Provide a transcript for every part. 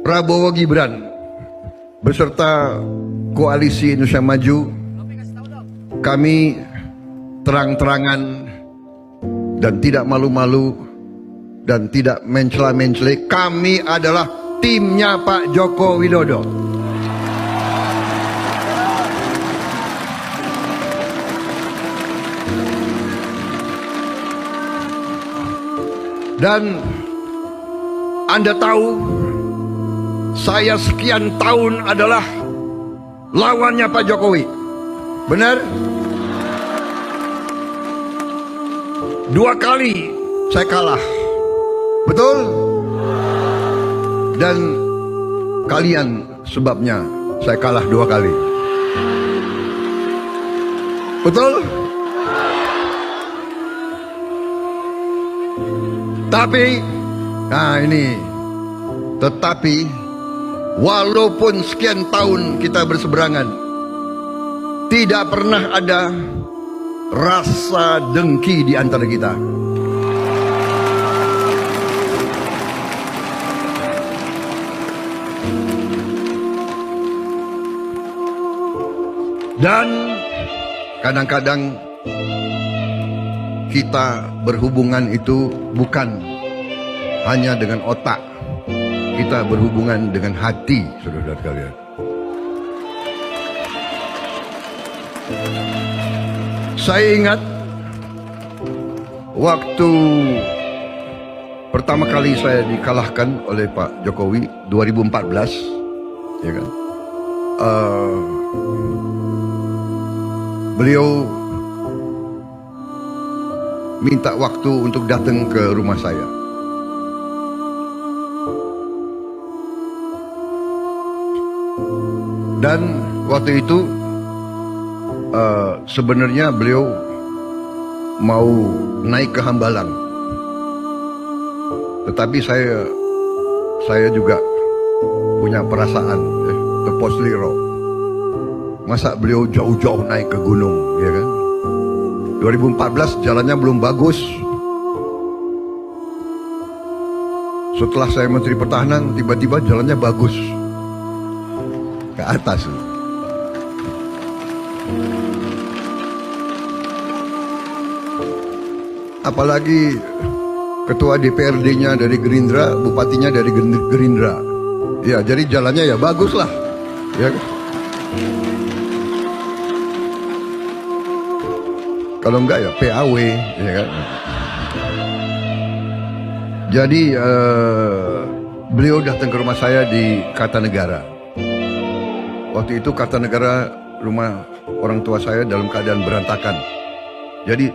Prabowo Gibran beserta Koalisi Indonesia Maju, kami terang-terangan dan tidak malu-malu dan tidak mencela-mencela, kami adalah timnya Pak Joko Widodo. Dan Anda tahu, saya sekian tahun adalah lawannya Pak Jokowi. Benar? 2 kali saya kalah. Betul? Dan kalian sebabnya saya kalah 2 kali. Betul? Tapi, nah ini, tetapi walaupun sekian tahun kita berseberangan, tidak pernah ada rasa dengki di antara kita. Dan kadang-kadang kita berhubungan itu bukan hanya dengan otak, kita berhubungan dengan hati, saudara sekalian. Saya ingat waktu pertama kali saya dikalahkan oleh Pak Jokowi 2014, ya kan? Beliau minta waktu untuk datang ke rumah saya. Dan waktu itu sebenarnya beliau mau naik ke Hambalang, tetapi saya juga punya perasaan ke Posliro. Masa beliau jauh-jauh naik ke gunung, ya kan? 2014 jalannya belum bagus. Setelah saya Menteri Pertahanan, tiba-tiba jalannya bagus ke atas. Apalagi ketua DPRD-nya dari Gerindra, bupatinya dari Gerindra. Ya, jadi jalannya ya bagus lah. Ya. Kalau enggak ya PAW, ya kan. Jadi beliau datang ke rumah saya di Kartanegara. Waktu itu Kartanegara rumah orang tua saya dalam keadaan berantakan. Jadi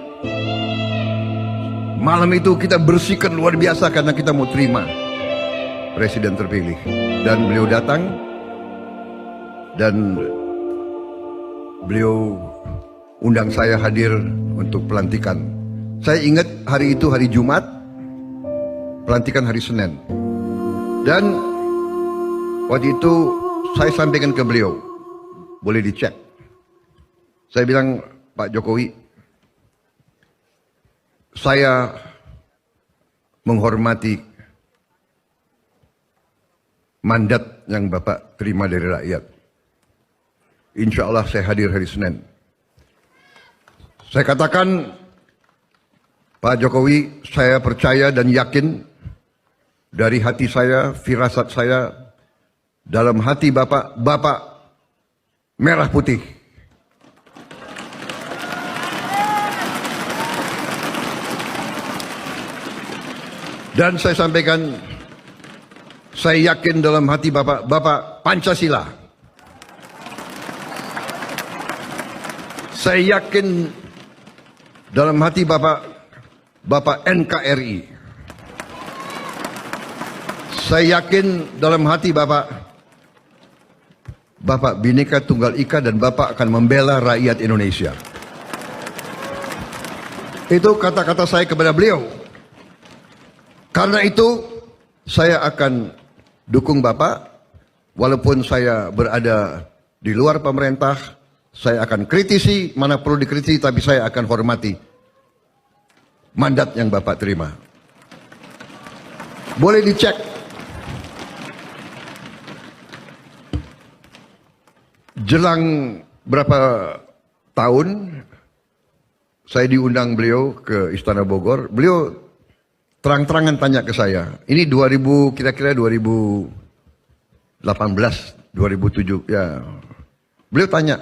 malam itu kita bersihkan luar biasa karena kita mau terima presiden terpilih. Dan beliau datang dan beliau undang saya hadir untuk pelantikan. Saya ingat hari itu hari Jumat, pelantikan hari Senin. Dan waktu itu saya sampaikan ke beliau, boleh dicek. Saya bilang, Pak Jokowi, saya menghormati mandat yang Bapak terima dari rakyat. Insya Allah saya hadir hari Senin. Saya katakan, Pak Jokowi, saya percaya dan yakin dari hati saya, firasat saya, dalam hati Bapak, Bapak merah putih. Dan saya sampaikan, saya yakin dalam hati Bapak, Bapak Pancasila. Saya yakin dalam hati Bapak, Bapak NKRI. Saya yakin dalam hati Bapak, Bapak Bhinneka Tunggal Ika dan Bapak akan membela rakyat Indonesia. Itu kata-kata saya kepada beliau. Karena itu saya akan dukung Bapak, walaupun saya berada di luar pemerintah, saya akan kritisi mana perlu dikritisi, tapi saya akan hormati mandat yang Bapak terima. Boleh dicek jelang berapa tahun saya diundang beliau ke Istana Bogor. Beliau terang-terangan tanya ke saya. Ini 2000 kira-kira 2018, 2007 ya. Beliau tanya,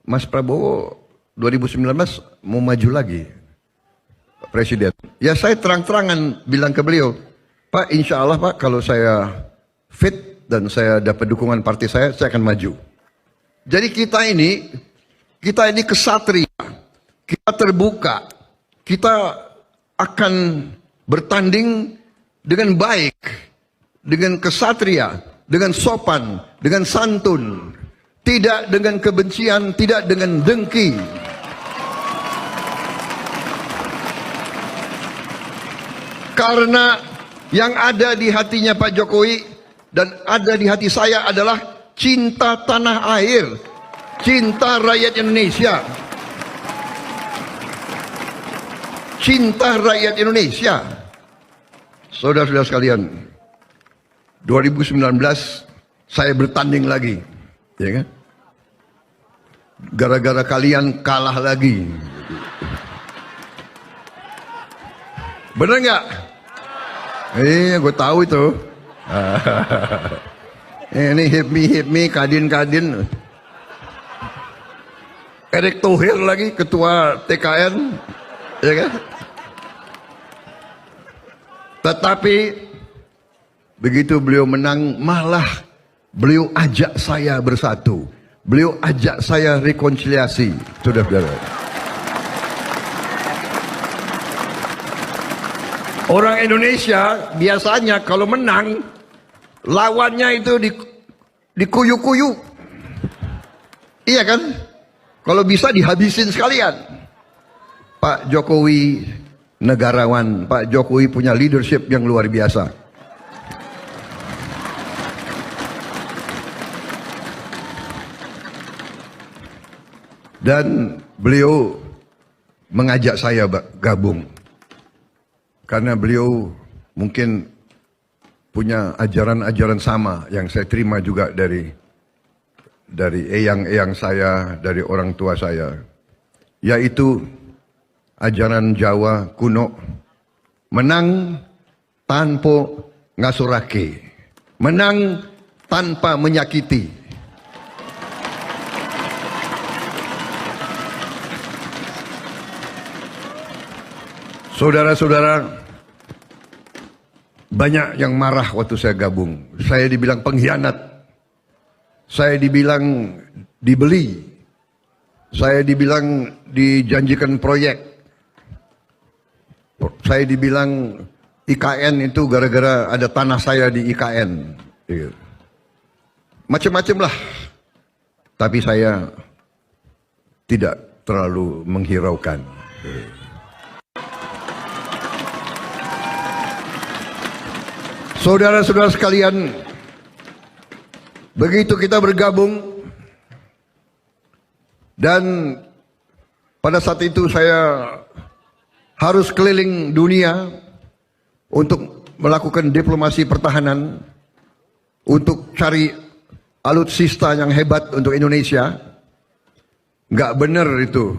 Mas Prabowo 2019 mau maju lagi presiden. Ya saya terang-terangan bilang ke beliau, Pak, insya Allah Pak, kalau saya fit dan saya dapat dukungan partai saya akan maju. Jadi kita ini kesatria, kita terbuka, kita akan bertanding dengan baik, dengan kesatria, dengan sopan, dengan santun, tidak dengan kebencian, tidak dengan dengki. Karena yang ada di hatinya Pak Jokowi dan ada di hati saya adalah cinta tanah air, cinta rakyat Indonesia. Cinta rakyat Indonesia. Saudara-saudara sekalian, 2019 saya bertanding lagi, ya kan? Gara-gara kalian kalah lagi. Bener nggak? Gue tahu itu. Ini hip me, kadin. Erick Thohir lagi ketua TKN, ya kan? Tetapi begitu beliau menang, malah beliau ajak saya bersatu. Beliau ajak saya rekonsiliasi, saudara-saudara. Orang Indonesia biasanya kalau menang, lawannya itu dikuyu-kuyu. Iya kan? Kalau bisa dihabisin sekalian. Pak Jokowi negarawan, Pak Jokowi punya leadership yang luar biasa. Dan beliau mengajak saya gabung. Karena beliau mungkin punya ajaran-ajaran sama yang saya terima juga dari eyang-eyang saya, dari orang tua saya. Yaitu ajaran Jawa kuno, menang tanpa ngasurake, menang tanpa menyakiti. Saudara-saudara, banyak yang marah waktu saya gabung. Saya dibilang pengkhianat, saya dibilang dibeli, saya dibilang dijanjikan proyek, saya dibilang IKN itu gara-gara ada tanah saya di IKN. Macam-macam lah. Tapi saya tidak terlalu menghiraukan. Saudara-saudara sekalian, begitu kita bergabung dan pada saat itu saya harus keliling dunia untuk melakukan diplomasi pertahanan, untuk cari alutsista yang hebat untuk Indonesia. Nggak benar itu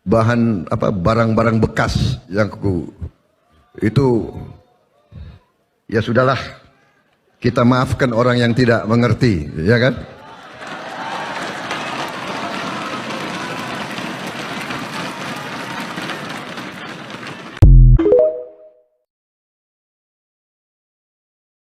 barang-barang bekas yang itu. Ya sudahlah, kita maafkan orang yang tidak mengerti, ya kan?